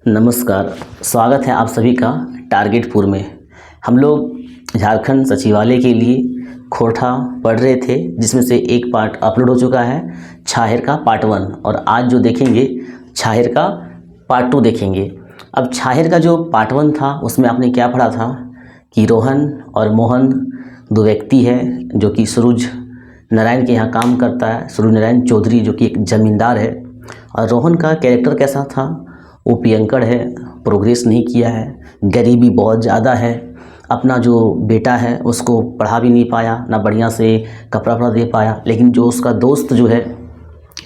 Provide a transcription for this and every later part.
नमस्कार। स्वागत है आप सभी का टारगेटपुर में। हम लोग झारखंड सचिवालय के लिए खोरठा पढ़ रहे थे, जिसमें से एक पार्ट अपलोड हो चुका है, छाहेर का पार्ट 1, और आज जो देखेंगे छाहेर का पार्ट 2 देखेंगे। अब छाहेर का जो पार्ट 1 था उसमें आपने क्या पढ़ा था कि रोहन और मोहन दो व्यक्ति हैं जो कि सूरज नारायण के यहाँ काम करता है। सूरज नारायण चौधरी जो कि एक ज़मींदार है, और रोहन का कैरेक्टर कैसा था, वो पियंकड़ है, प्रोग्रेस नहीं किया है, गरीबी बहुत ज़्यादा है, अपना जो बेटा है उसको पढ़ा भी नहीं पाया, ना बढ़िया से कपड़ा वपड़ा दे पाया। लेकिन जो उसका दोस्त जो है,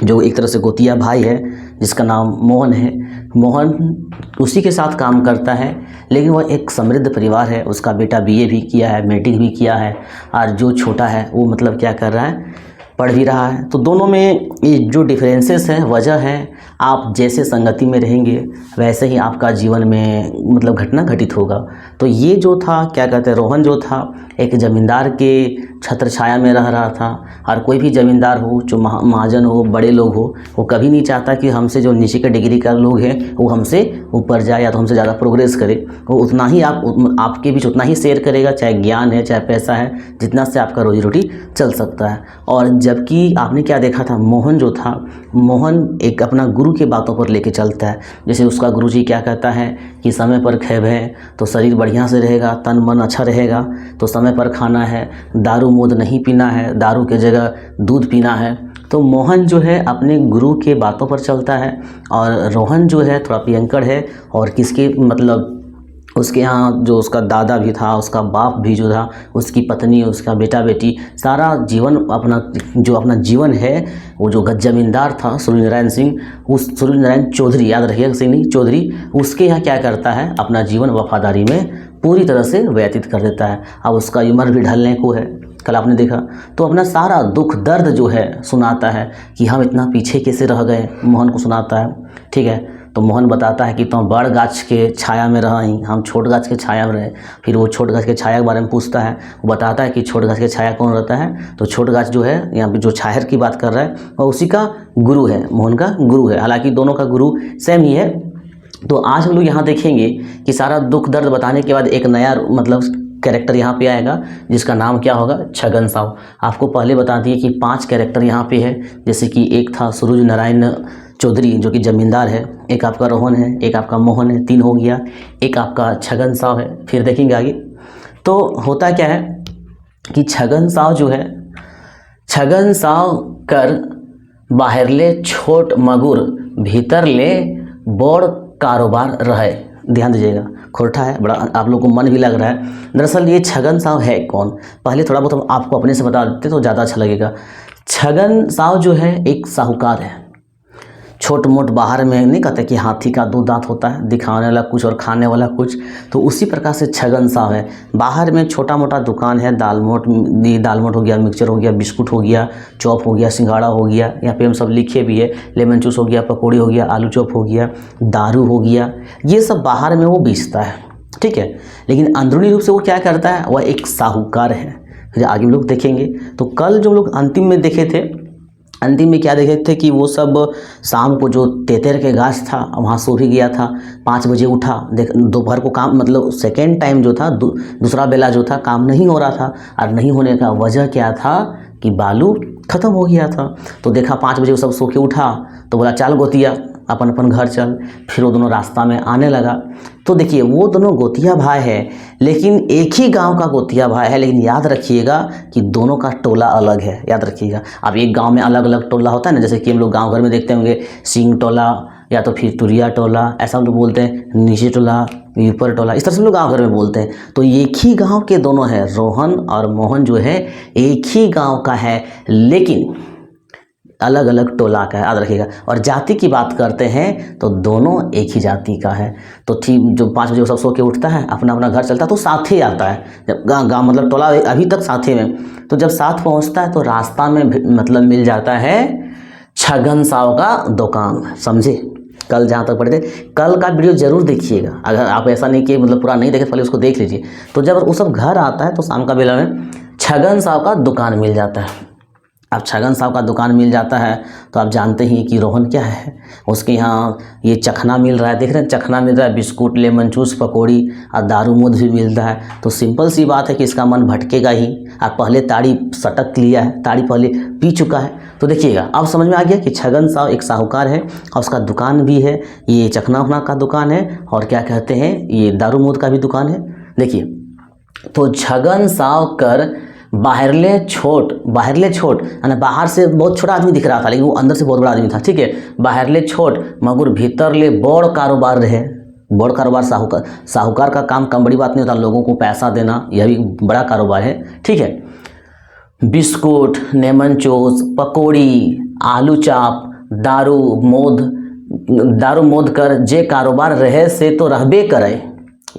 जो एक तरह से गोतिया भाई है, जिसका नाम मोहन है, मोहन उसी के साथ काम करता है। लेकिन वह एक समृद्ध परिवार है, उसका बेटा बीए भी किया है, मैट्रिक भी किया है, और जो छोटा है वो मतलब क्या कर रहा है, पढ़ भी रहा है। तो दोनों में ये जो डिफरेंसेस हैं, वजह है, आप जैसे संगति में रहेंगे वैसे ही आपका जीवन में मतलब घटना घटित होगा। तो ये जो था, क्या कहते हैं, रोहन जो था एक ज़मींदार के छत्र छाया में रह रहा था। और कोई भी ज़मींदार हो, जो महाजन हो, बड़े लोग हो, वो कभी नहीं चाहता कि हमसे जो नीचे के डिग्री का लोग हैं वो हमसे ऊपर जाए या तो हमसे ज़्यादा प्रोग्रेस करे। वो उतना ही आपके बीच उतना ही शेयर करेगा, चाहे ज्ञान है चाहे पैसा है, जितना से आपका रोजी रोटी चल सकता है। और जबकि आपने क्या देखा था, मोहन जो था, मोहन एक अपना गुरु के बातों पर लेके चलता है। जैसे उसका गुरुजी क्या कहता है कि समय पर खेवें तो शरीर बढ़िया से रहेगा, तन मन अच्छा रहेगा, तो समय पर खाना है, दारू मौत नहीं पीना है, दारू के जगह दूध पीना है। तो मोहन जो है अपने गुरु के बातों पर चलता है, और रोहन जो है थोड़ा पियंकड़ है, और किसके मतलब उसके यहाँ जो उसका दादा भी था, उसका बाप भी जो था, उसकी पत्नी, उसका बेटा बेटी, सारा जीवन अपना जीवन है, वो जो ज़मींदार था सूरज नारायण सिंह, उस सूरज नारायण चौधरी, याद रखिएगा, सिंह नहीं चौधरी, उसके यहाँ क्या करता है, अपना जीवन वफादारी में पूरी तरह से व्यतीत कर देता है। अब उसका उम्र भी ढलने को है, कल आपने देखा। तो अपना सारा दुख दर्द जो है सुनाता है कि हम इतना पीछे कैसे रह गए, मोहन को सुनाता है। ठीक है, तो मोहन बताता है कि तुम बड़ गाछ के छाया में रही, हम छोट गाछ के छाया में रहे। फिर वो छोट गाछ के छाया के बारे में पूछता है, वो बताता है कि छोट गाछ के छाया कौन रहता है। तो छोट गाछ जो है, यहाँ पे जो छाहेर की बात कर रहा है, वो उसी का गुरु है, मोहन का गुरु है। हालांकि दोनों का गुरु सेम ही है। तो आज हम लोग यहाँ देखेंगे कि सारा दुख दर्द बताने के बाद एक नया मतलब कैरेक्टर यहाँ पे आएगा, जिसका नाम क्या होगा, छगन साव। आपको पहले बता दिए कि 5 कैरेक्टर यहाँ पे है। जैसे कि एक था सूरज नारायण चौधरी जो कि ज़मींदार है, एक आपका रोहन है, एक आपका मोहन है, 3 हो गया, एक आपका छगन साव है। फिर देखेंगे आगे। तो होता क्या है कि छगन साव जो है, छगन साव कर बाहर ले छोट मगुर, भीतर ले बड़ कारोबार रहे। ध्यान दीजिएगा, खोरठा है, बड़ा आप लोग को मन भी लग रहा है। दरअसल ये छगन साव है कौन, पहले थोड़ा बहुत हम आपको अपने से बता देते तो ज़्यादा अच्छा लगेगा। छगन साव जो है एक साहूकार है। छोट मोट बाहर में नहीं कहते कि हाथी का 2 दांत होता है, दिखाने वाला कुछ और खाने वाला कुछ, तो उसी प्रकार से छगन साव है। बाहर में छोटा मोटा दुकान है, दाल मोट हो गया, मिक्सचर हो गया, बिस्कुट हो गया, चॉप हो गया, सिंघाड़ा हो गया, यहाँ पे हम सब लिखे भी है, लेमन जूस हो गया, पकौड़ी हो गया, आलू चॉप हो गया, दारू हो गया, ये सब बाहर में वो बेचता है। ठीक है, लेकिन अंदरूनी रूप से वो क्या करता है, वह एक साहूकार है। फिर आगे हम लोग देखेंगे। तो कल जो लोग अंतिम में देखे थे, अंतिम में क्या देखे थे कि वो सब शाम को जो तेतर के गाछ था वहाँ सो भी गया था, 5 बजे उठा, दोपहर को काम मतलब सेकेंड टाइम जो था, दूसरा बेला जो था, काम नहीं हो रहा था। और नहीं होने का वजह क्या था कि बालू ख़त्म हो गया था। तो देखा 5 बजे वो सब सो के उठा, तो बोला चल गोतिया अपन अपन घर चल। फिर वो दोनों रास्ता में आने लगा। तो देखिए वो दोनों गोतिया भाई है, लेकिन एक ही गांव का गोतिया भाई है, लेकिन याद रखिएगा कि दोनों का टोला अलग है। याद रखिएगा, अब एक गांव में अलग अलग टोला होता है ना, जैसे कि हम लोग गांव घर में देखते होंगे सिंह टोला या तो फिर तुरिया टोला, ऐसा हम लोग बोलते हैं, नीचे टोला, ऊपर टोला, इस तरह से हम लोग गाँव घर में बोलते हैं। तो एक ही गाँव के दोनों हैं, रोहन और मोहन जो है एक ही गाँव का है, लेकिन अलग अलग टोला का है। याद रखिएगा। और जाति की बात करते हैं तो दोनों एक ही जाति का है। तो ठीक जो 5 बजे वो सब सो के उठता है, अपना अपना घर चलता है, तो साथ ही आता है। जब गाँव मतलब टोला अभी तक साथ ही में, तो जब साथ पहुंचता है तो रास्ता में मतलब मिल जाता है छगन साव का दुकान। समझे, कल जहाँ तक पढ़े थे, कल का वीडियो जरूर देखिएगा। अगर आप ऐसा नहीं कि मतलब पूरा नहीं देखे, पहले उसको देख लीजिए। तो जब वो सब घर आता है तो शाम का बेला में छगन साव का दुकान मिल जाता है। अब छगन साहब का दुकान मिल जाता है तो आप जानते ही कि रोहन क्या है, उसके यहाँ ये चखना मिल रहा है, देख रहे हैं चखना मिल रहा है, बिस्कुट, लेमन जूस, पकौड़ी और दारू मूद भी मिलता है। तो सिंपल सी बात है कि इसका मन भटकेगा ही। आप पहले ताड़ी सटक लिया है, ताड़ी पहले पी चुका है। तो देखिएगा अब समझ में आ गया कि छगन साहब एक साहूकार है और उसका दुकान भी है, ये चखना उखना का दुकान है और क्या कहते हैं ये दारू मूद का भी दुकान है। देखिए तो छगन सावकर बाहरले छोट यानी बाहर से बहुत छोटा आदमी दिख रहा था, लेकिन वो अंदर से बहुत बड़ा आदमी था। ठीक है, बाहरले छोट मगर भीतरले बड़ कारोबार रहे। बड़ कारोबार साहूकार का काम कम बड़ी बात नहीं होता, लोगों को पैसा देना यह भी बड़ा कारोबार है। ठीक है, बिस्कुट, लेमन चूस, पकौड़ी, आलू चाप, दारू मोद कर जे कारोबार रहे से तो रहबे करे,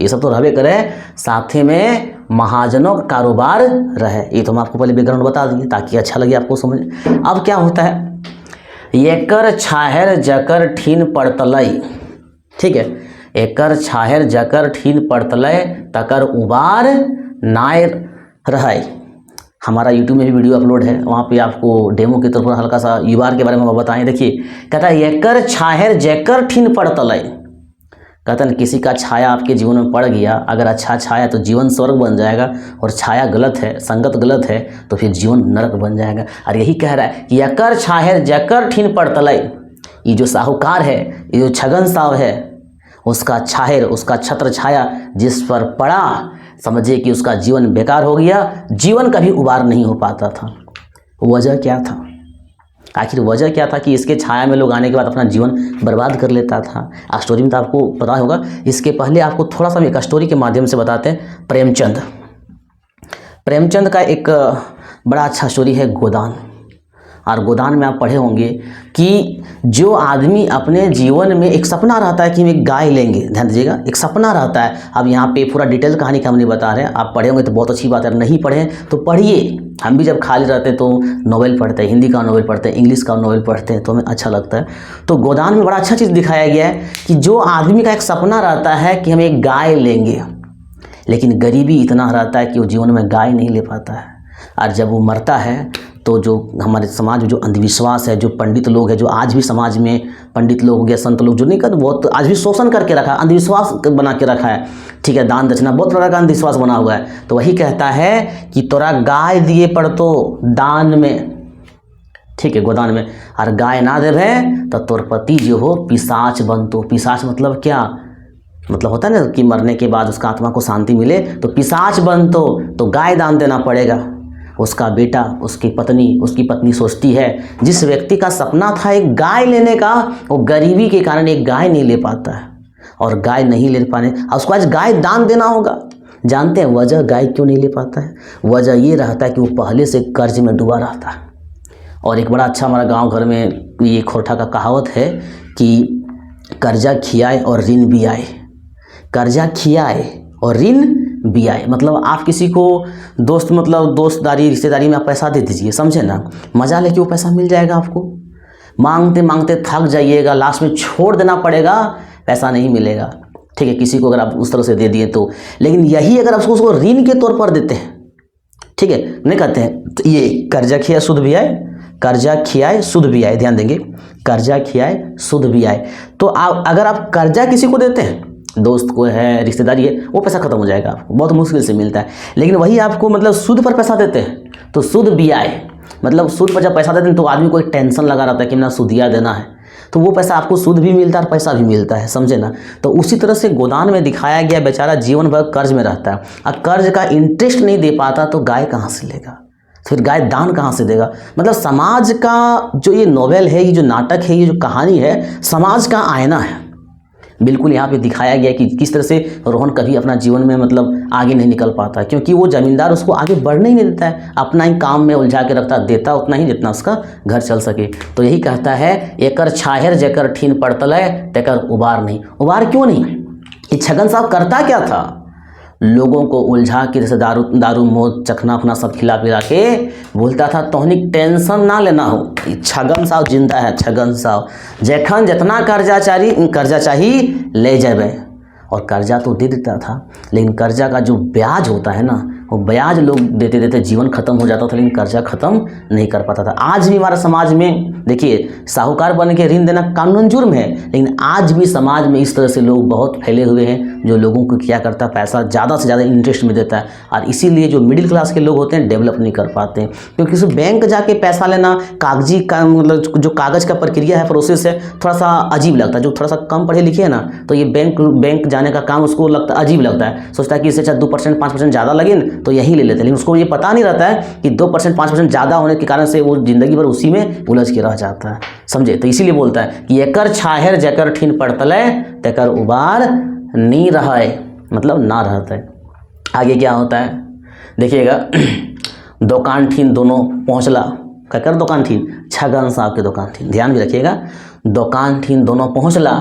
ये सब तो रहबे करे, साथे में महाजनों का कारोबार रहे। ये तो हम आपको पहले बैकग्राउंड बता दिए ताकि अच्छा लगे आपको समझ। अब क्या होता है, एकर छाहर जकर ठीन पड़तलई। ठीक है, एकर छाहर जकर ठीन पड़तलई तकर उबार नाय रहे। हमारा यूट्यूब में भी वीडियो अपलोड है, वहाँ पे आपको डेमो के तौर पर हल्का सा युवार के बारे में बताएं। देखिए कहता है एकर छाहर जकर ठीन पड़तलई, कहते हैं किसी का छाया आपके जीवन में पड़ गया, अगर अच्छा छाया तो जीवन स्वर्ग बन जाएगा, और छाया गलत है, संगत गलत है तो फिर जीवन नरक बन जाएगा। और यही कह रहा है कि यकर छाहर जकर ठीन पड़तलई, ये जो साहूकार है, ये जो छगन साहब है, उसका छाहर, उसका छत्र छाया जिस पर पड़ा, समझिए कि उसका जीवन बेकार हो गया, जीवन कभी उबार नहीं हो पाता था। वजह क्या था, आखिर वजह क्या था कि इसके छाया में लोग आने के बाद अपना जीवन बर्बाद कर लेता था। स्टोरी में तो आपको पता होगा। इसके पहले आपको थोड़ा सा एक स्टोरी के माध्यम से बताते हैं। प्रेमचंद का एक बड़ा अच्छा स्टोरी है गोदान। और गोदान में आप पढ़े होंगे कि जो आदमी अपने जीवन में एक सपना रहता है कि हम एक गाय लेंगे, ध्यान दीजिएगा, एक सपना रहता है। अब यहाँ पे पूरा डिटेल कहानी का हम नहीं बता रहे हैं, आप पढ़े होंगे तो बहुत अच्छी बात है, नहीं पढ़े तो पढ़िए। हम भी जब खाली रहते तो नोवेल पढ़ते हैं, हिंदी का नोवेल पढ़ते हैं, इंग्लिश का नोवेल पढ़ते हैं, तो हमें अच्छा लगता है। तो गोदान में बड़ा अच्छा चीज़ दिखाया गया है कि जो आदमी का एक सपना रहता है कि हम एक गाय लेंगे, लेकिन गरीबी इतना रहता है कि वो जीवन में गाय नहीं ले पाता है। और जब वो मरता है तो जो हमारे समाज में जो अंधविश्वास है, जो पंडित लोग हैं, जो आज भी समाज में पंडित लोग हो गया, संत लोग जो नहीं करते, बहुत आज भी शोषण करके रखा है, अंधविश्वास बना के रखा है। ठीक है, दान दक्षिणा बहुत प्रकार का अंधविश्वास बना हुआ है। तो वही कहता है कि तोरा गाय दिए पड़तो दान में, ठीक है, गोदान में, और गाय ना देवे तो तोर पति जो हो पिशाच बनतो। पिशाच मतलब क्या, मतलब होता है ना कि मरने के बाद उसका आत्मा को शांति मिले, तो पिशाच बनतो, तो गाय दान देना पड़ेगा। उसका बेटा, उसकी पत्नी सोचती है जिस व्यक्ति का सपना था एक गाय लेने का, वो गरीबी के कारण एक गाय नहीं ले पाता है, और गाय नहीं ले पाने और उसको आज गाय दान देना होगा। जानते हैं वजह गाय क्यों नहीं ले पाता है? वजह ये रहता है कि वो पहले से कर्ज में डूबा रहता है। और एक बड़ा अच्छा हमारा गांव घर में ये खोरठा का कहावत है कि कर्जा खियाए और ऋण भी आए। कर्जा खियाए और ऋण भी आए, मतलब आप किसी को दोस्तदारी रिश्तेदारी में आप पैसा दे दीजिए, समझे ना, मजा लेके वो पैसा मिल जाएगा आपको, मांगते मांगते थक जाइएगा, लास्ट में छोड़ देना पड़ेगा, पैसा नहीं मिलेगा। ठीक है, किसी को अगर आप उस तरह से दे दिए तो। लेकिन यही अगर आप उसको ऋण के तौर पर देते हैं, ठीक है, नहीं कहते हैं तो ये कर्जा खिया सुध भी आए, कर्जा खियाए सुध भी आए, ध्यान देंगे, कर्जा खियाए सुध भी आए। तो अगर आप कर्जा किसी को देते हैं, दोस्त को है, रिश्तेदारी है, वो पैसा खत्म हो जाएगा, आपको बहुत मुश्किल से मिलता है। लेकिन वही आपको मतलब सूद पर पैसा देते हैं तो सूद भी आए, मतलब सूद पर जब पैसा देते हैं तो आदमी को एक टेंशन लगा रहता है कि ना सूदिया देना है, तो वो पैसा आपको सूद भी मिलता है और पैसा भी मिलता है, समझे ना। तो उसी तरह से गोदान में दिखाया गया बेचारा जीवन भर कर्ज में रहता है, और कर्ज का इंटरेस्ट नहीं दे पाता तो गाय कहाँ से लेगा, फिर गाय दान कहाँ से देगा। मतलब समाज का जो ये नोवेल है, ये जो नाटक है, ये जो कहानी है, समाज का आईना है। बिल्कुल यहाँ पे दिखाया गया कि किस तरह से रोहन कभी अपना जीवन में मतलब आगे नहीं निकल पाता, क्योंकि वो जमींदार उसको आगे बढ़ने ही नहीं देता है, अपना ही काम में उलझा के रखता, देता उतना ही जितना उसका घर चल सके। तो यही कहता है एकर छाहर जेकर ठीन पड़तलय तेकर उबार नहीं। उबार क्यों नहीं? कि छगन साहब करता क्या था, लोगों को उलझा के जैसे दारू मोद चखना अपना सब खिला पिला के बोलता था तोहनी टेंशन ना लेना हो, छगन साहब जिंदा है, छगन साहब जखन जितना कर्जा चाही ले जाबे। और कर्जा तो दे देता था, लेकिन कर्जा का जो ब्याज होता है ना, वो ब्याज लोग देते देते जीवन खत्म हो जाता था, लेकिन कर्जा खत्म नहीं कर पाता था। आज भी हमारे समाज में देखिए, साहूकार बन के ऋण देना कानून जुर्म है, लेकिन आज भी समाज में इस तरह से लोग बहुत फैले हुए हैं, जो लोगों को क्या करता है, पैसा ज़्यादा से ज़्यादा इंटरेस्ट में देता है, और इसीलिए जो मिडिल क्लास के लोग होते हैं डेवलप नहीं कर पाते हैं। क्योंकि उस बैंक जाके पैसा लेना, कागजी का मतलब जो कागज़ का प्रक्रिया है, प्रोसेस है, थोड़ा सा अजीब लगता है। जो थोड़ा सा कम पढ़े लिखे है ना, तो ये बैंक जाने का काम उसको लगता अजीब लगता है, सोचता है कि इससे अच्छा 2% 5% ज़्यादा लगे तो यही ले लेते हैं, लेकिन उसको ये पता नहीं रहता है कि 2% 5% ज़्यादा होने के कारण से वो जिंदगी भर उसी में उलझ के रह जाता है, समझे। तो इसीलिए बोलता है कि एकर छाहर जकर ठीन पड़तले तेकर उबार नी रहे, मतलब ना रहता है। आगे क्या होता है देखिएगा, दुकान ठीन दोनों पहुँचला, ककर दुकान ठीन, छगन साहब के दुकान ठीन, ध्यान भी रखिएगा, दुकान ठीन दोनों पहुँचला,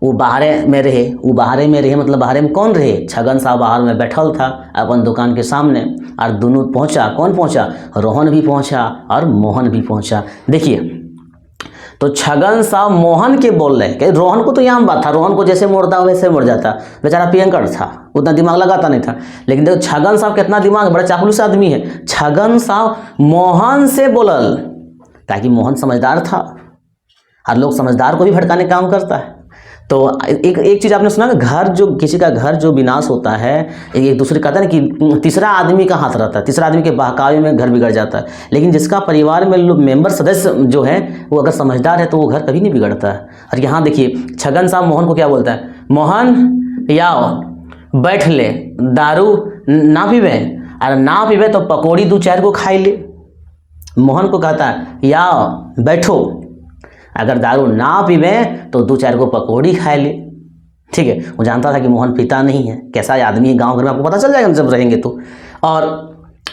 वो बाहरे में रहे, मतलब बाहरे में कौन रहे, छगन साहब बाहर में बैठल था अपन दुकान के सामने, और दोनों पहुंचा, कौन पहुंचा, रोहन भी पहुंचा और मोहन भी पहुंचा। देखिए, तो छगन साहब मोहन के बोल रहे कि रोहन को तो यहाँ बात था, रोहन को जैसे मोड़ता वैसे मुड़ जाता, बेचारा पियंकर था, उतना दिमाग लगाता नहीं था। लेकिन देखो छगन साहब कितना दिमाग, बड़ा चापलूस आदमी है। छगन साहब मोहन से बोलल, ताकि मोहन समझदार था, हर लोग समझदार को भी भटकाने काम करता है। तो एक चीज़ आपने सुना कि घर जो किसी का घर जो विनाश होता है, एक दूसरे कहता है ना कि तीसरा आदमी का हाथ रहता है, तीसरा आदमी के बहकावे में घर बिगड़ जाता है। लेकिन जिसका परिवार में मेंबर सदस्य जो है वो अगर समझदार है तो वो घर कभी नहीं बिगड़ता है। और यहाँ देखिए छगन साहब मोहन को क्या बोलता है, मोहन याओ बैठ ले, दारू ना पीबे, और ना पीबे तो पकौड़ी 2-4 को खाई ले। मोहन को कहता है याओ बैठो, अगर दारू ना पीवे तो 2-4 को पकौड़ी खाए ले, ठीक है। वो जानता था कि मोहन पीता नहीं है, कैसा आदमी है, गांव घर में आपको पता चल जाएगा जब रहेंगे तो। और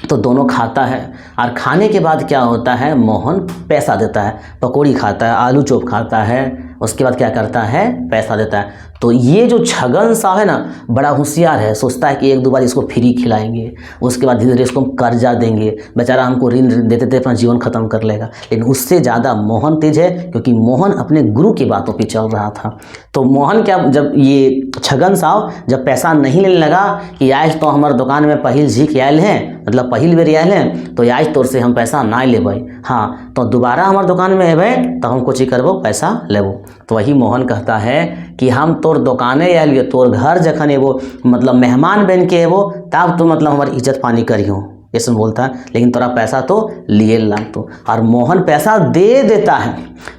तो दोनों खाता है, और खाने के बाद क्या होता है, मोहन पैसा देता है, पकौड़ी खाता है, आलू चॉप खाता है, उसके बाद क्या करता है, पैसा देता है। तो ये जो छगन साहब है ना, बड़ा होशियार है, सोचता है कि 1-2 बार इसको फ्री खिलाएंगे, उसके बाद धीरे धीरे इसको हम कर्जा देंगे, बेचारा हमको ऋण देते देते अपना जीवन खत्म कर लेगा। लेकिन उससे ज़्यादा मोहन तेज है, क्योंकि मोहन अपने गुरु की बातों पे चल रहा था। तो मोहन क्या, जब ये छगन साहब जब पैसा नहीं लेने लगा कि आज तो हमारे दुकान में पहिल झीक आयल हैं, मतलब पहिल बेर आयल हैं, तो आज तोर से हम पैसा ना लेबै, हाँ तो दोबारा हमारे दुकान में अबै तो हम कुछ करबो, पैसा लेबो। तो वही मोहन कहता है कि हम तोर दुकाने आयल, तोर घर जखन एबो, मतलब मेहमान बन के एबो, तब तो मतलब हमारी इज्जत पानी करियो, ऐसा बोलता है। लेकिन तोरा पैसा तो लिए लागतो, और मोहन पैसा दे देता है।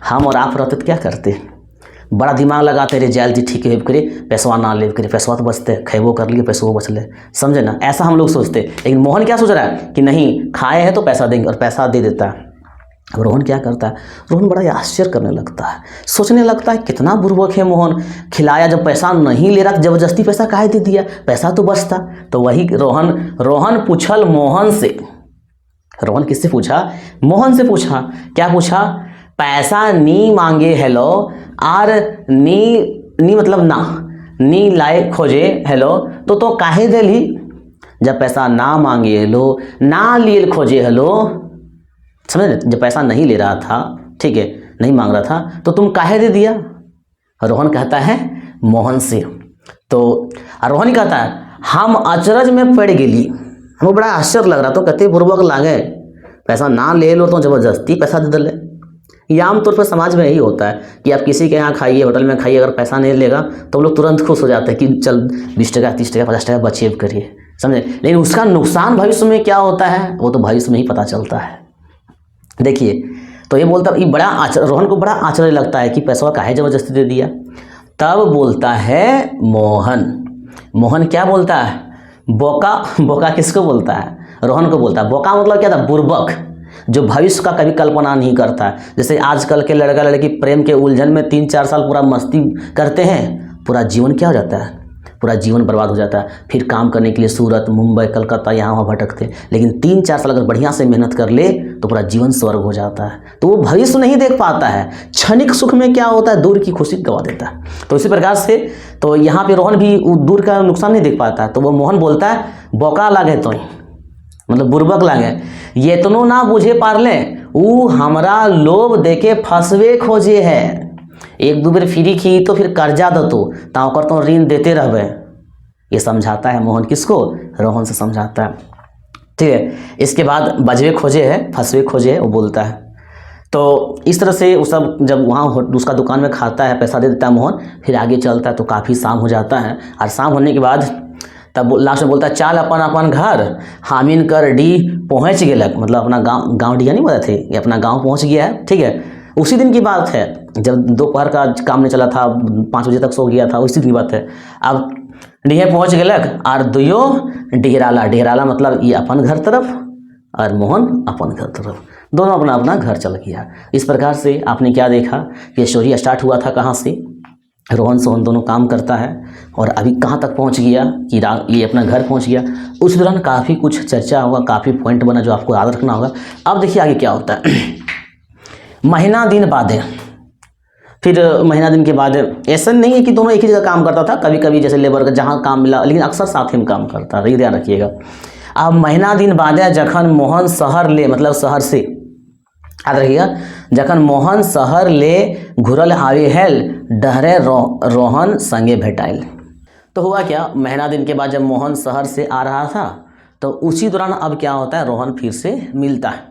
हम और आप रहते तो क्या करते, बड़ा दिमाग लगाते रे, जायल जी ठीक है करे, पैसवा ना ले करे, पैसवा तो बचते, खेबो कर लिए पैसवा बच ले, समझे ना, ऐसा हम लोग सोचते। लेकिन मोहन क्या सोच रहा है कि नहीं, खाए हैं तो पैसा देंगे, और पैसा दे देता है। अब रोहन क्या करता है, रोहन बड़ा आश्चर्य करने लगता है, सोचने लगता है कितना बुर्बक है मोहन, खिलाया जब पैसा नहीं ले रहा, जबरदस्ती पैसा काहे दे दिया, पैसा तो बचता। तो वही रोहन पूछल मोहन से, रोहन किससे पूछा, मोहन से पूछा, क्या पूछा, पैसा नी मांगे हेलो, और नी मतलब ना, नी लाए खोजे हेलो, तो काहे देली, जब पैसा ना मांगे हेलो, ना लिए खोजे हेलो, समझ, जब पैसा नहीं ले रहा था, ठीक है, नहीं मांग रहा था, तो तुम काहे दे दिया। रोहन कहता है मोहन से, तो रोहन कहता है हम अचरज में पड़ गेली, हमको बड़ा आश्चर्य लग रहा, तो कहते बुर्बक लागे, पैसा ना ले लो तो जबरदस्ती पैसा दे दे। ये आमतौर पर समाज में यही होता है कि आप किसी के यहाँ खाइए, होटल में खाइए, अगर पैसा नहीं लेगा तो लोग तुरंत खुश हो जाते हैं कि चल 20 टका 30 टका 50 टका बचेब करिए, समझे। लेकिन उसका नुकसान भविष्य में क्या होता है वो तो भविष्य में ही पता चलता है। देखिए, तो ये बोलता, ये बड़ा रोहन को बड़ा आश्चर्य लगता है कि पैसा काहे जबरदस्ती दे दिया। तब बोलता है मोहन क्या बोलता है, बोका किसको बोलता है, रोहन को बोलता है। बोका मतलब क्या था, बुर्बक, जो भविष्य का कभी कल्पना नहीं करता है। जैसे आजकल के लड़का लड़की प्रेम के उलझन में 3-4 साल पूरा मस्ती करते हैं, पूरा जीवन क्या हो जाता है, पूरा जीवन बर्बाद हो जाता है। फिर काम करने के लिए सूरत, मुंबई, कलकत्ता, यहाँ वहाँ भटकते। लेकिन 3-4 साल अगर बढ़िया से मेहनत कर ले तो पूरा जीवन स्वर्ग हो जाता है। तो वो भविष्य नहीं देख पाता है, क्षणिक सुख में क्या होता है, दूर की खुशी गवा देता है। तो इसी प्रकार से तो यहाँ पे रोहन भी दूर का नुकसान नहीं देख पाता है। तो वो मोहन बोलता है बोका लागे तो, मतलब बुर्बक लागे, ये तो ना बुझे पारले, ऊ हमरा लोभ देके फंसवे खोजे है, 1-2 बेर फ्री खी तो फिर कर्जा दतो, ताकर तो ऋण देते रहबे। ये समझाता है मोहन, किसको, रोहन से समझाता है। ठीक है। इसके बाद बजवे खोजे है, फंसवे खोजे है, वो बोलता है। तो इस तरह से वो सब जब वहाँ उसका दुकान में खाता है, पैसा दे देता है मोहन, फिर आगे चलता है तो काफ़ी शाम हो जाता है। और शाम होने के बाद तब लास्ट में बोलता है चाल अपन अपन घर हामिन कर डी पहुँच गेलक, मतलब अपना गाँव डिया नहीं बोला थे, ये अपना गाँव पहुँच गया है। ठीक है, उसी दिन की बात है जब दोपहर का काम नहीं चला था, 5 बजे तक सो गया था, उसी दिन की बात है। अब डीहे पहुँच गेलक और दुयो डेहराला, डेहराला मतलब ये अपन घर तरफ और मोहन अपन घर तरफ, दोनों अपना अपना घर चल गया। इस प्रकार से आपने क्या देखा, ये स्टोरी स्टार्ट हुआ था कहाँ से, रोहन सोहन दोनों काम करता है और अभी कहाँ तक पहुँच गया कि ये अपना घर पहुँच गया। उस दौरान काफ़ी कुछ चर्चा हुआ, काफ़ी पॉइंट बना जो आपको याद रखना होगा। अब देखिए आगे क्या होता है। महीना दिन बाद, फिर महीना दिन के बाद ऐसा नहीं है कि दोनों एक ही जगह काम करता था, कभी कभी जैसे लेबर का जहाँ काम मिला, लेकिन अक्सर साथ ही में काम करता था, ये ध्यान रखिएगा। अब महीना दिन बाद जखन मोहन शहर ले, मतलब शहर से, याद रखिएगा, जखन मोहन शहर ले घुरल आवे हेल डहरे रोहन संगे भेटाइल। तो हुआ क्या, महीना दिन के बाद जब मोहन शहर से आ रहा था तो उसी दौरान अब क्या होता है, रोहन फिर से मिलता है।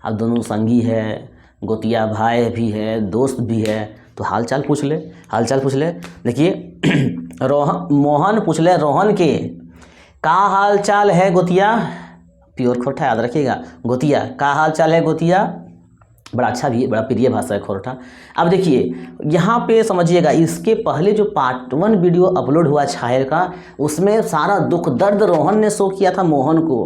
अब दोनों संगी है, गोतिया भाई भी है, दोस्त भी है, तो हालचाल पूछ ले, हालचाल पूछ ले। देखिए मोहन पूछ ले रोहन के, का हाल चाल है गोतिया, प्योर खोरठा याद रखिएगा, गोतिया का हाल चाल है गोतिया, बड़ा अच्छा भी है, बड़ा प्रिय भाषा है खोरठा। अब देखिए यहाँ पे समझिएगा, इसके पहले जो पार्ट 1 वीडियो अपलोड हुआ छायर का, उसमें सारा दुख दर्द रोहन ने शो किया था मोहन को।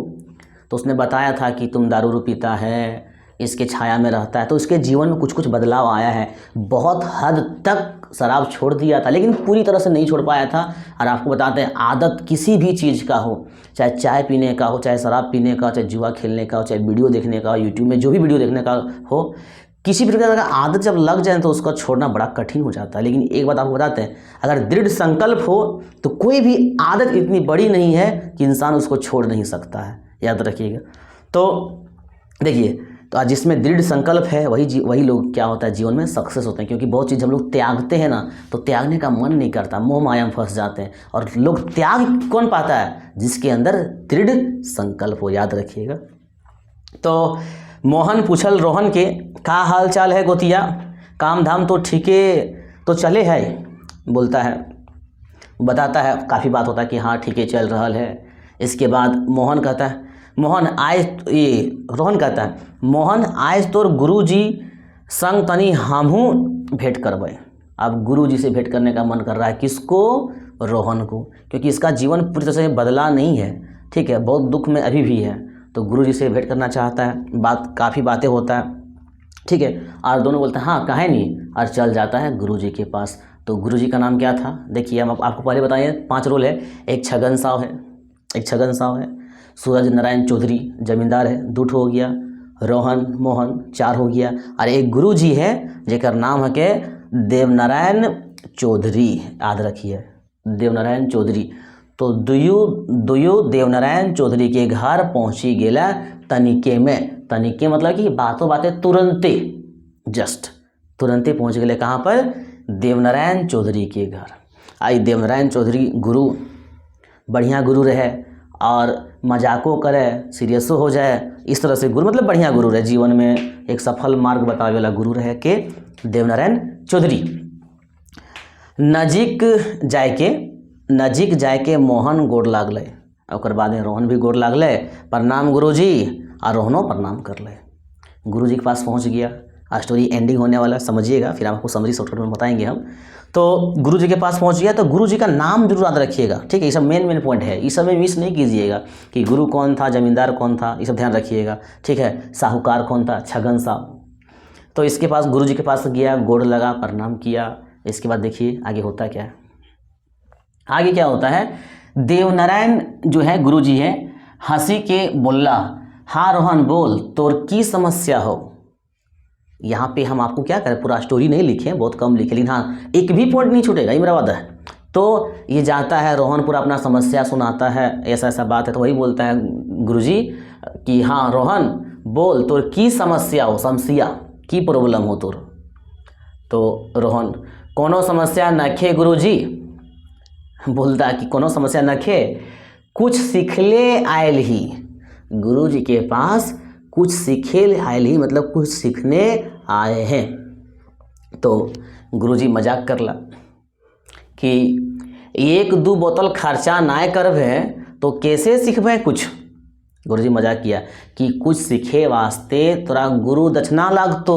तो उसने बताया था कि तुम दारू पीता है, इसके छाया में रहता है, तो इसके जीवन में कुछ कुछ बदलाव आया है। बहुत हद तक शराब छोड़ दिया था, लेकिन पूरी तरह से नहीं छोड़ पाया था। और आपको बताते हैं, आदत किसी भी चीज़ का हो, चाहे चाय पीने का हो, चाहे शराब पीने का, चाहे जुआ खेलने का हो, चाहे वीडियो देखने का, यूट्यूब में जो भी वीडियो देखने का हो, किसी भी प्रकार का आदत जब लग जाए तो उसका छोड़ना बड़ा कठिन हो जाता है। लेकिन एक बात आपको बताते हैं, अगर दृढ़ संकल्प हो तो कोई भी आदत इतनी बड़ी नहीं है कि इंसान उसको छोड़ नहीं सकता है, याद रखिएगा। तो देखिए, तो आज जिसमें दृढ़ संकल्प है वही लोग क्या होता है जीवन में सक्सेस होते हैं। क्योंकि बहुत चीज़ हम लोग त्यागते हैं ना, तो त्यागने का मन नहीं करता, मोह माया में फंस जाते हैं। और लोग त्याग कौन पाता है, जिसके अंदर दृढ़ संकल्प हो, याद रखिएगा। तो मोहन पूछल रोहन के, का हाल चाल है गोतिया, काम धाम तो ठीके तो चले है, बोलता है, बताता है, काफ़ी बात होता है कि हाँ ठीके चल रहा है। इसके बाद मोहन कहता है, मोहन आज ये रोहन कहता है, मोहन आज तोर गुरुजी संग तनी हमहू भेंट करबे। अब गुरुजी से भेंट करने का मन कर रहा है, किसको, रोहन को, क्योंकि इसका जीवन पूरी तरह से बदला नहीं है। ठीक है, बहुत दुख में अभी भी है, तो गुरुजी से भेंट करना चाहता है। काफ़ी बातें होता है, ठीक है। और दोनों बोलते हैं हाँ काहे नहीं, और चल जाता है गुरुजी के पास। तो गुरुजी का नाम क्या था, देखिए हम आपको पहले बताइए, 5 रोल है। एक छगन साव है, सूरज नारायण चौधरी जमींदार है, 2 हो गया, रोहन मोहन 4 हो गया, और एक गुरुजी है जेकर नाम है के देवनारायण चौधरी, याद रखिए, देवनारायण चौधरी। तो दुयो देवनारायण चौधरी के घर पहुँची गेला तनिके में, तनिके मतलब कि बातों बातें तुरंते, जस्ट तुरंते पहुँच गए कहाँ पर, देवनारायण चौधरी के घर। आई देवनारायण चौधरी गुरु बढ़िया गुरु रहे, और मजाको करे, सीरियसो हो जाए, इस तरह से गुरु मतलब बढ़िया गुरु रहे, जीवन में एक सफल मार्ग बतावे वाला गुरु रहे के देवनारायण चौधरी। नजीक जाके मोहन गोड़ लागले, और बाद में रोहन भी गोड़ लागले, प्रणाम गुरुजी, और रोहनो प्रणाम कर ले। गुरुजी के पास पहुंच गया। स्टोरी एंडिंग होने वाला, समझिएगा, फिर आपको समरी शॉर्टकट में बताएंगे हम। तो गुरुजी के पास पहुंच गया, तो गुरुजी का नाम जरूर याद रखिएगा, ठीक है। ये सब मेन पॉइंट है, इस सब में मिस नहीं कीजिएगा कि गुरु कौन था, जमींदार कौन था, ये सब ध्यान रखिएगा, ठीक है। साहूकार कौन था, छगन साहब। तो इसके पास गुरुजी के पास गया, गोड़ लगा, प्रणाम किया। इसके बाद देखिए आगे होता क्या है, आगे क्या होता है। देवनारायण जो है गुरुजी है, हंसी के बोला, हाँ रोहन बोल तोर की समस्या हो। यहाँ पे हम आपको क्या करें, पूरा स्टोरी नहीं लिखे, बहुत कम लिखे, लेकिन हाँ एक भी पॉइंट नहीं छूटेगा, ये मेरा वादा है। तो ये जाता है, रोहन पूरा अपना समस्या सुनाता है, ऐसा ऐसा बात है। तो वही बोलता है गुरुजी कि हाँ रोहन बोल तोर की समस्या हो, समस्या की प्रॉब्लम हो तोर। तो रोहन, कोनो समस्या नखे गुरुजी, बोलता कि कोनो समस्या नखे, कुछ सीखले आयल ही, गुरुजी के पास कुछ सीखे आए ही, मतलब कुछ सीखने आए हैं। तो गुरुजी मजाक करला कि 1-2 बोतल खर्चा ना करबे तो कैसे सीखबे कुछ। गुरुजी मजाक किया कि कुछ सीखे वास्ते तोरा गुरु दक्षिणा लागतो,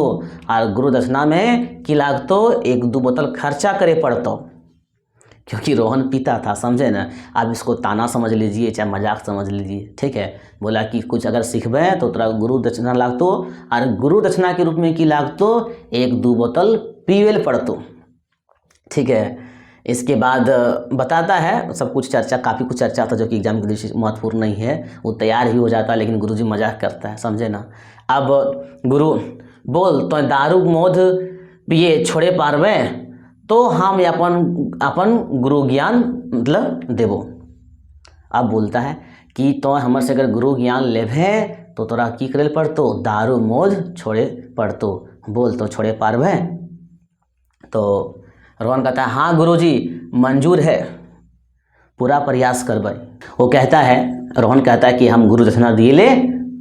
और गुरु दक्षिणा में कि लागतो 1-2 बोतल खर्चा करे पड़तो। क्योंकि रोहन पीता था, समझे ना। आप इसको ताना समझ लीजिए चाहे मजाक समझ लीजिए, ठीक है। बोला कि कुछ अगर सीखबे तो तोरा गुरु दक्षिणा लागतो, और गुरु दक्षिणा के रूप में कि लागतो 1-2 बोतल पीवेल पड़तो, ठीक है। इसके बाद बताता है सब कुछ चर्चा, काफ़ी कुछ चर्चा था जो कि एग्जाम की दृष्टि से महत्वपूर्ण नहीं है, वो तैयार भी हो जाता है, लेकिन गुरुजी मजाक करता है, समझे ना। अब गुरु बोल तो दारू मौध पिए छोड़े पारवे तो हम अपन गुरु ज्ञान मतलब देबो। अब बोलता है कि तो हमर से अगर गुरु ज्ञान लेभे तो तोरा की करे पड़तो, दारू मौध छोड़े पड़तो, बोल तो छोड़े पारवे। तो रोहन कहता है हाँ गुरुजी मंजूर है, पूरा प्रयास करबै। वो कहता है, रोहन कहता है कि हम गुरु दक्षिणा दिए ले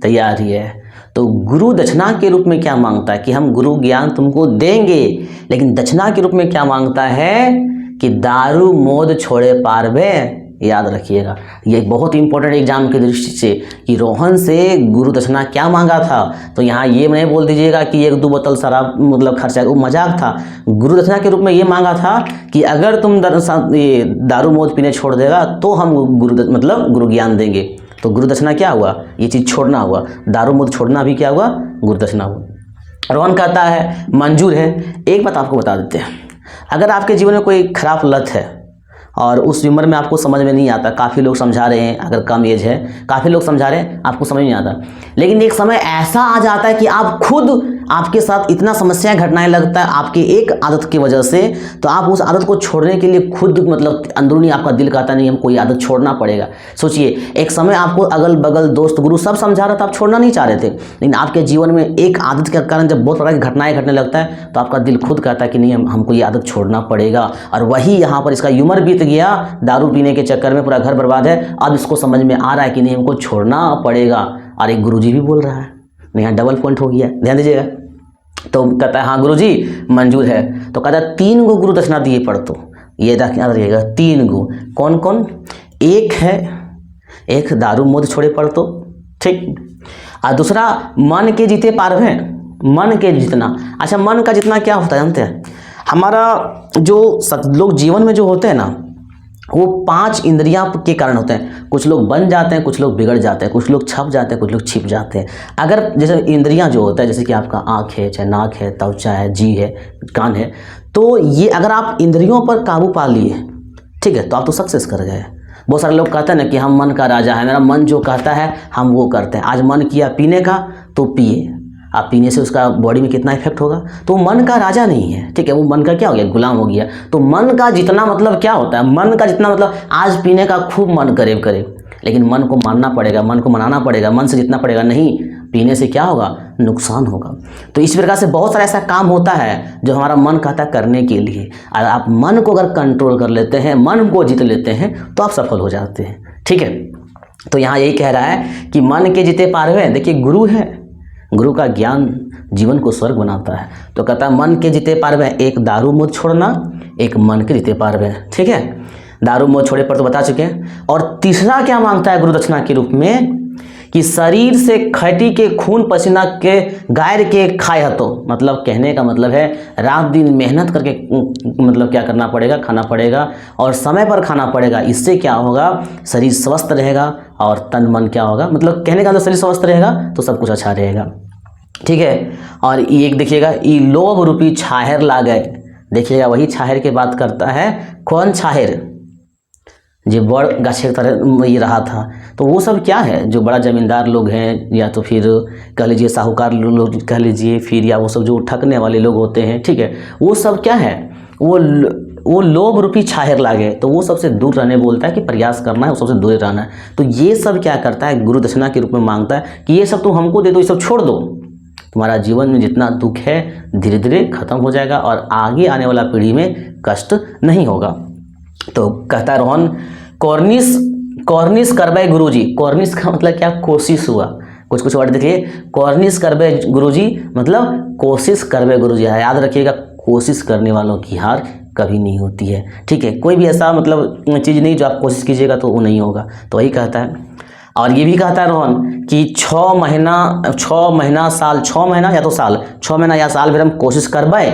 तैयार ही है। तो गुरु दक्षिणा के रूप में क्या मांगता है कि हम गुरु ज्ञान तुमको देंगे, लेकिन दक्षिणा के रूप में क्या मांगता है कि दारू मौध छोड़े पारवे। याद रखिएगा, ये बहुत इंपॉर्टेंट एग्जाम की दृष्टि से कि रोहन से गुरु दक्षिणा क्या मांगा था। तो यहाँ ये नहीं बोल दीजिएगा कि 1-2 बोतल शराब मतलब खर्चा, वो मजाक था। गुरु दक्षिणा के रूप में ये मांगा था कि अगर तुम दारू मौज पीने छोड़ देगा तो हम गुरु ज्ञान देंगे। तो गुरु दक्षिणा क्या हुआ, ये चीज़ छोड़ना हुआ, दारू मौज छोड़ना भी क्या हुआ, गुरु दक्षिणा हुआ। रोहन कहता है मंजूर है। एक बात आपको बता देते हैं, अगर आपके जीवन में कोई खराब लत है और उस उम्र में आपको समझ में नहीं आता, काफ़ी लोग समझा रहे हैं, अगर कम एज है काफ़ी लोग समझा रहे हैं, आपको समझ नहीं आता, लेकिन एक समय ऐसा आ जाता है कि आप खुद, आपके साथ इतना समस्याएं घटनाएं लगता है आपके एक आदत की वजह से, तो आप उस आदत को छोड़ने के लिए खुद मतलब अंदरूनी आपका दिल कहता नहीं हमको ये आदत छोड़ना पड़ेगा। सोचिए, एक समय आपको अगल बगल दोस्त गुरु सब समझा रहा था, आप छोड़ना नहीं चाह रहे थे, लेकिन आपके जीवन में एक आदत के कारण जब बहुत प्रकार की घटनाएं घटने लगता है तो आपका दिल खुद कहता है कि नहीं हमको ये आदत छोड़ना पड़ेगा। और वही यहाँ पर इसका उम्र बीत गया, दारू पीने के चक्कर में पूरा घर बर्बाद है। अब इसको समझ में आ रहा है कि नहीं हमको छोड़ना पड़ेगा, और एक गुरुजी भी बोल रहा है, यहाँ डबल पॉइंट हो गया, ध्यान दीजिएगा। तो कहता है हाँ गुरुजी मंजूर है। तो कहता है 3 गो गुरु दक्षिणा दिए पड़तो, ये याद रखिएगा 3 गो। कौन कौन, एक दारू मौध छोड़े पड़तो, ठीक, और दूसरा मन के जीते पारवे, मन के जितना। अच्छा, मन का जितना क्या होता है जानते हैं, हमारा जो लोग जीवन में जो होते हैं ना, वो 5 इंद्रियां के कारण होते हैं। कुछ लोग बन जाते हैं, कुछ लोग बिगड़ जाते हैं, कुछ लोग छप जाते हैं, कुछ लोग छिप जाते हैं। अगर जैसे इंद्रियां जो होता है, जैसे कि आपका आँख है, चाहे नाक है, त्वचा है, जी है, कान है, तो ये अगर आप इंद्रियों पर काबू पा लिए, ठीक है, तो आप तो सक्सेस कर गए। बहुत सारे लोग कहते हैं ना कि हम मन का राजा है, मेरा मन जो कहता है हम वो करते हैं। आज मन किया पीने का तो पिए, आप पीने से उसका बॉडी में कितना इफेक्ट होगा, तो मन का राजा नहीं है, ठीक है, वो मन का क्या हो गया, गुलाम हो गया। तो मन का जितना मतलब क्या होता है, मन का जितना मतलब आज पीने का खूब मन करे, लेकिन मन को मानना पड़ेगा, मन को मनाना पड़ेगा, मन से जितना पड़ेगा, नहीं पीने से क्या होगा, नुकसान होगा। तो इस प्रकार से बहुत सारा ऐसा काम होता है जो हमारा मन कहता है करने के लिए, और आप मन को अगर कंट्रोल कर लेते हैं, मन को जीत लेते हैं, तो आप सफल हो जाते हैं, ठीक है। तो यहाँ यही कह रहा है कि मन के जीते पारवे। देखिए गुरु है, गुरु का ज्ञान जीवन को स्वर्ग बनाता है। तो कहता है मन के जीते पारवे, एक दारू मौत छोड़ना, एक मन के जीते पारवे, ठीक है। दारू मौत छोड़े पर तो बता चुके हैं। और तीसरा क्या मांगता है गुरु दक्षिणा के रूप में कि शरीर से खटी के खून पसीना के गायर के खाए हतो, मतलब कहने का मतलब है रात दिन मेहनत करके मतलब क्या करना पड़ेगा, खाना पड़ेगा, और समय पर खाना पड़ेगा। इससे क्या होगा, शरीर स्वस्थ रहेगा और तन मन क्या होगा, मतलब कहने का मतलब शरीर स्वस्थ रहेगा तो सब कुछ अच्छा रहेगा, ठीक है। और एक देखिएगा, ई लोभ रूपी छाहर ला गए, देखिएगा वही छाहर की बात करता है। कौन छाहर, जो बड़ गाछे तरह ये रहा था, तो वो सब क्या है, जो बड़ा जमींदार लोग हैं, या तो फिर कह लीजिए साहूकार लोग कह लीजिए, फिर या वो सब जो ठगने वाले लोग होते हैं, ठीक है, वो सब क्या है, वो लोभ रूपी छाहर लागे, तो वो सबसे दूर रहने बोलता है कि प्रयास करना है, वो सबसे दूर रहना है। तो ये सब क्या करता है, गुरु दक्षिणा के रूप में मांगता है कि ये सब तुम हमको दे दो, ये सब छोड़ दो, तुम्हारा जीवन में जितना दुख है धीरे धीरे खत्म हो जाएगा और आगे आने वाला पीढ़ी में कष्ट नहीं होगा। तो कहता है रोहन, कॉर्निश कॉर्निश करबे गुरुजी। कॉर्निश का मतलब क्या? कोशिश हुआ। कुछ कुछ वर्ड देखिए, कॉर्निश करबे गुरुजी मतलब कोशिश करबे गुरुजी। याद रखिएगा, कोशिश करने वालों की हार कभी नहीं होती है। ठीक है, कोई भी ऐसा मतलब चीज़ नहीं जो आप कोशिश कीजिएगा तो वो नहीं होगा। तो वही कहता है। और ये भी कहता है रोहन कि 6 महीना साल, 6 महीना या तो साल, 6 महीना या साल भर हम कोशिश करबै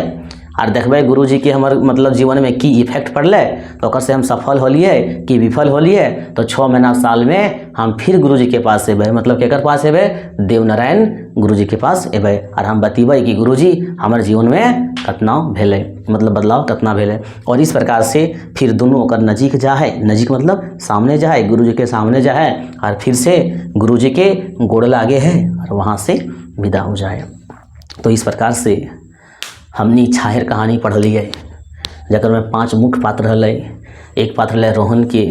और देखबै गुरुजी के हमर मतलब जीवन में की इफेक्ट पड़लै, तो ओकर से हम सफल होलिए कि विफल होलिए। तो 6 महीना साल में हम फिर गुरुजी के पास एबै, मतलब केकर पास एबै? देवनारायण गुरुजी के पास एबै और हम बतेबै कि गुरुजी हमर जीवन में कतना भेलै, मतलब बदलाव कतना भेलै। और इस प्रकार से फिर दोनों ओकर नजीक जा है, नजीक मतलब सामने जा है, गुरुजी के सामने जा है और फिर से गुरुजी के गोड़ लागे है और वहाँ से विदा हो जाए। तो इस प्रकार से हमनी छाहेर कहानी पढ़लिए, जकर में 5 मुख्य पात्र रहलै। एक पात्र रहलै रोहन के,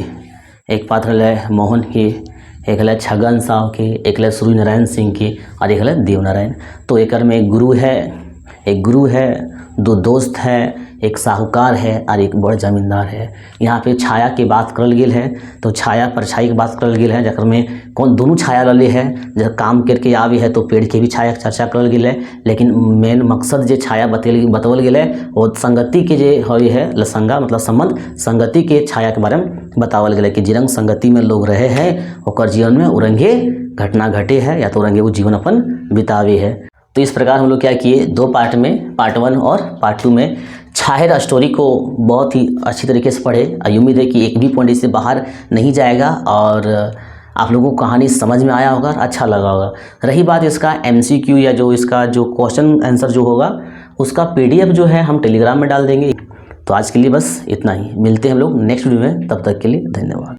एक पात्र रहलै मोहन के, एक रहलै छगन साव के, एक रहलै सूर्य नारायण सिंह के और एक रहलै देवनारायण। तो एकर में एक गुरु है, 2 दोस्त है, एक साहूकार है और एक बड़ जमींदार है। यहाँ पे छाया के बात करल गेल है, तो छाया परछाई के बात करल गेल है, जकर में कौन दोनों छाया लले है। जब काम करके आवे है तो पेड़ के भी छाया के चर्चा करल गेल है, लेकिन मेन मकसद जे छाया बतवल गेल है वो संगति के जे होई है, लसंगा मतलब संबंध, संगति के छाया के बारे में बतावल गेल है कि जिरंग संगति में लोग रहे हैं ओकर जीवन में उरंगे घटना घटे है या तो उरंगे वो जीवन अपन बितावे है। तो इस प्रकार हम लोग क्या किए, 2 पार्ट में, पार्ट 1 और पार्ट 2 में छाहेर स्टोरी को बहुत ही अच्छी तरीके से पढ़े। उम्मीद है कि एक भी पॉइंट इससे बाहर नहीं जाएगा और आप लोगों को कहानी समझ में आया होगा, अच्छा लगा होगा। रही बात इसका MCQ या जो इसका जो क्वेश्चन आंसर जो होगा उसका PDF जो है हम टेलीग्राम में डाल देंगे। तो आज के लिए बस इतना ही, मिलते हैं हम लोग नेक्स्ट वीडियो में, तब तक के लिए धन्यवाद।